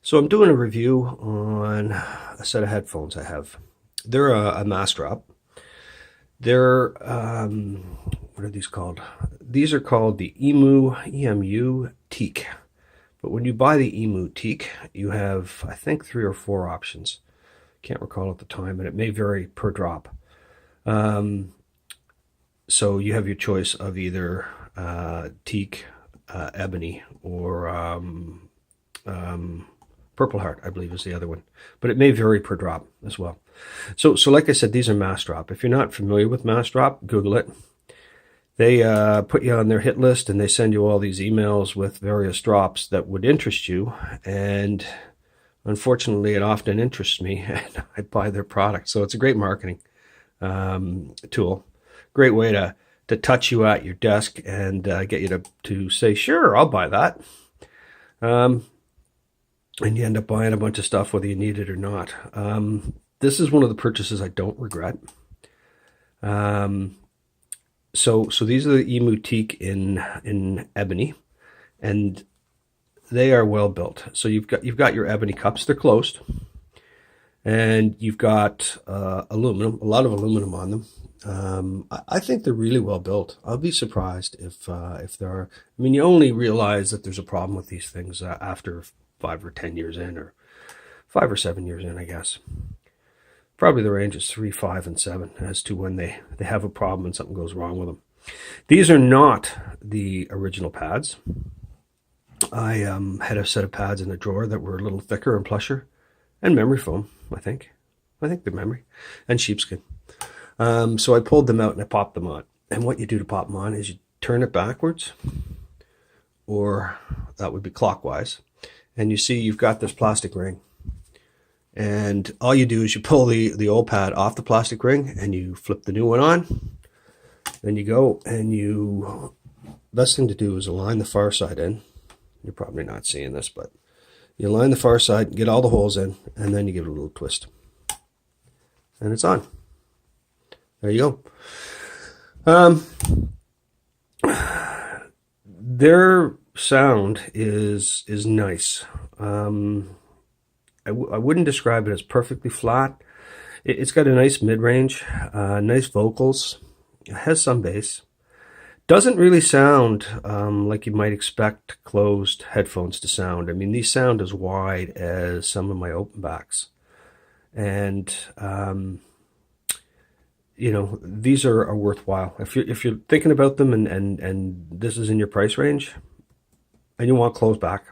So I'm doing a review on a set of headphones I have. They're a Massxrop. They're, what are these called? These are called the EMU Teak. But when you buy the EMU Teak, you have, I think, 3 or 4 options. Can't recall at the time, and it may vary per drop. So you have your choice of either teak, ebony, or Purple Heart, I believe is the other one. But it may vary per drop as well. So like I said, these are Massxrop. If you're not familiar with Massxrop, Google it. They put you on their hit list, and they send you all these emails with various drops that would interest you. And unfortunately, it often interests me, and I buy their product. So it's a great marketing tool. Great way to touch you at your desk and get you to say, sure, I'll buy that. And you end up buying a bunch of stuff whether you need it or not. This is one of the purchases I don't regret. So these are the EMU Teak in ebony, and they are well built. So you've got your ebony cups. They're closed, and you've got aluminum, a lot of aluminum on them. I think they're really well built. I'll be surprised if there are. I mean, you only realize that there's a problem with these things after 5 or 10 years in, or 5 or 7 years in, I guess. Probably the range is 3, 5, and 7 as to when they have a problem and something goes wrong with them. These are not the original pads. I had a set of pads in a drawer that were a little thicker and plusher, and memory foam, I think they're memory, and sheepskin. So I pulled them out and I popped them on. And what you do to pop them on is you turn it backwards, or that would be clockwise. And you see you've got this plastic ring. And all you do is you pull the old pad off the plastic ring and you flip the new one on. Then you go and best thing to do is align the far side in. You're probably not seeing this, but you align the far side, get all the holes in, and then you give it a little twist. And it's on. There you go. Their sound is nice. I wouldn't describe it as perfectly flat. It's got a nice mid-range, nice vocals. It has some bass. Doesn't really sound like you might expect closed headphones to sound. I mean, these sound as wide as some of my open backs. And you know, these are worthwhile. If you're thinking about them and this is in your price range and you want closed back.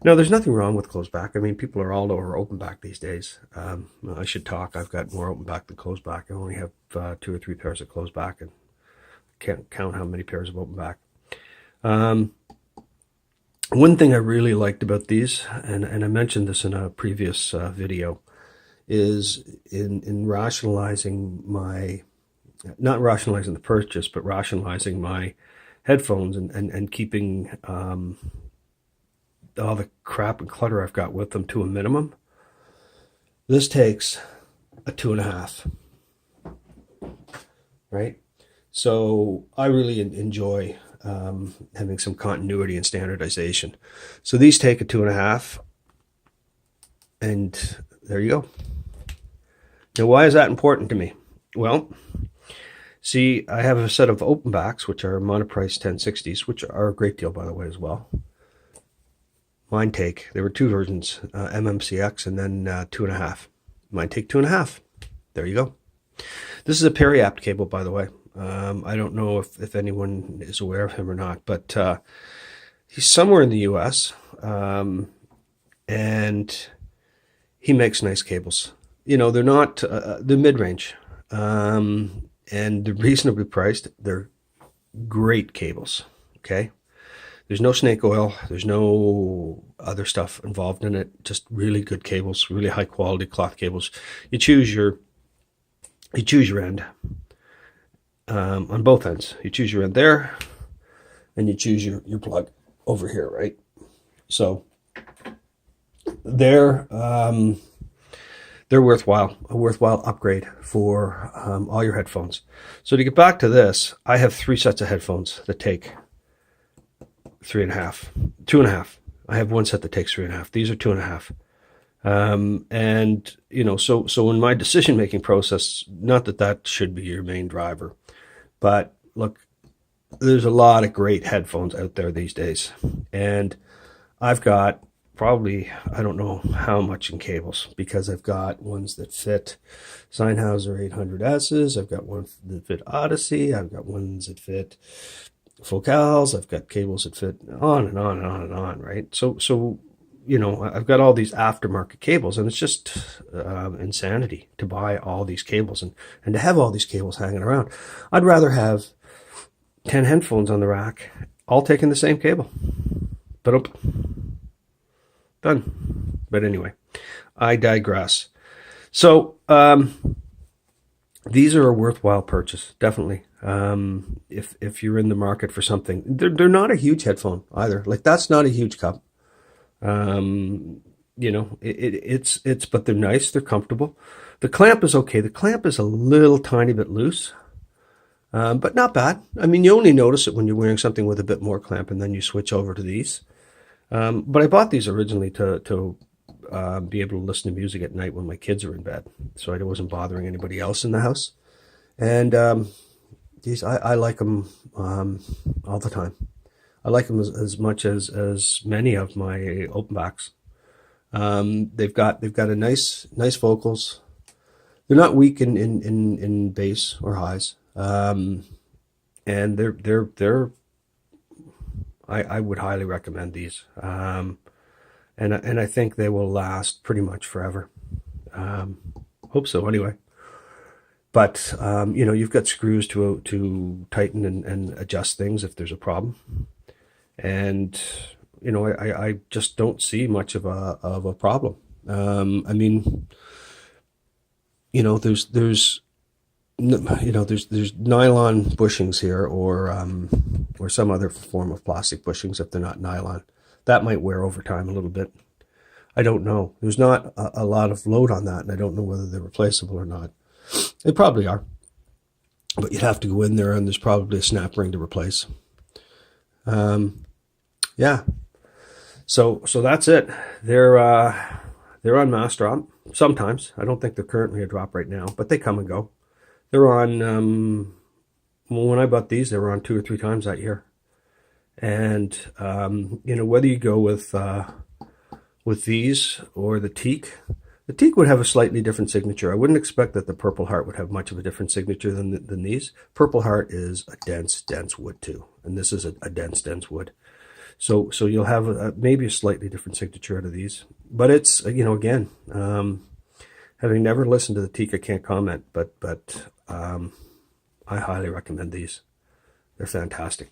Now, there's nothing wrong with closed back. I mean, people are all over open back these days. I should talk. I've got more open back than closed back. I only have 2 or 3 pairs of closed back, and can't count how many pairs of open back. One thing I really liked about these, and I mentioned this in a previous video, is in rationalizing not rationalizing the purchase, but rationalizing my headphones and keeping all the crap and clutter I've got with them to a minimum. This takes a 2.5, right? So I really enjoy having some continuity and standardization. So these take a 2.5, and there you go. Now, why is that important to me? Well, see, I have a set of open backs, which are monoprice 1060s, which are a great deal, by the way, as well. Mine take, there were 2 versions, MMCX and then 2.5. Mine take 2.5. There you go. This is a Periapt cable, by the way. I don't know if anyone is aware of him or not, but he's somewhere in the US, and he makes nice cables. You know, they're not, they're mid-range, and they're reasonably priced. They're great cables, okay? There's no snake oil. There's no other stuff involved in it. Just really good cables, really high quality cloth cables. You choose your end on both ends. You choose your end there, and you choose your plug over here, right? So they're worthwhile, a worthwhile upgrade for all your headphones. So to get back to this, I have 3 sets of headphones that take 3.5, 2.5. I have one set that takes 3.5. These are 2.5. And so in my decision making process, not that that should be your main driver, but look, there's a lot of great headphones out there these days, and I've got probably, I don't know how much in cables, because I've got ones that fit Sennheiser 800Ss, I've got ones that fit Odyssey, I've got ones that fit Focals, I've got cables that fit on and on and on and on, right? So I've got all these aftermarket cables, and it's just insanity to buy all these cables and to have all these cables hanging around. I'd rather have 10 headphones on the rack, all taking the same cable. But done. But anyway, I digress. So these are a worthwhile purchase, definitely. If you're in the market for something, they're not a huge headphone either. Like, that's not a huge cup. It's but they're nice, they're comfortable. The clamp is okay. The clamp is a little tiny bit loose, but not bad. I mean, you only notice it when you're wearing something with a bit more clamp, and then you switch over to these. But I bought these originally to be able to listen to music at night when my kids are in bed, so I wasn't bothering anybody else in the house. And I like them all the time. I like them as much as many of my open backs. They've got a nice vocals. They're not weak in bass or highs. And I would highly recommend these. And I think they will last pretty much forever. Hope so anyway. But you've got screws to tighten and adjust things if there's a problem. And I just don't see much of a problem. I mean, there's nylon bushings here, or some other form of plastic bushings if they're not nylon. That might wear over time a little bit. I don't know. There's not a lot of load on that, and I don't know whether they're replaceable or not. They probably are, but you'd have to go in there, and there's probably a snap ring to replace. Yeah. So that's it. They're on Massxrop sometimes. I don't think they're currently a drop right now, but they come and go. They're on. When I bought these, they were on 2 or 3 times that year. And whether you go with these or the teak. The teak would have a slightly different signature. I wouldn't expect that the Purple Heart would have much of a different signature than these. Purple Heart is a dense wood too, and this is a dense wood. So you'll have maybe a slightly different signature out of these. But it's, again, having never listened to the teak, I can't comment. But I highly recommend these. They're fantastic.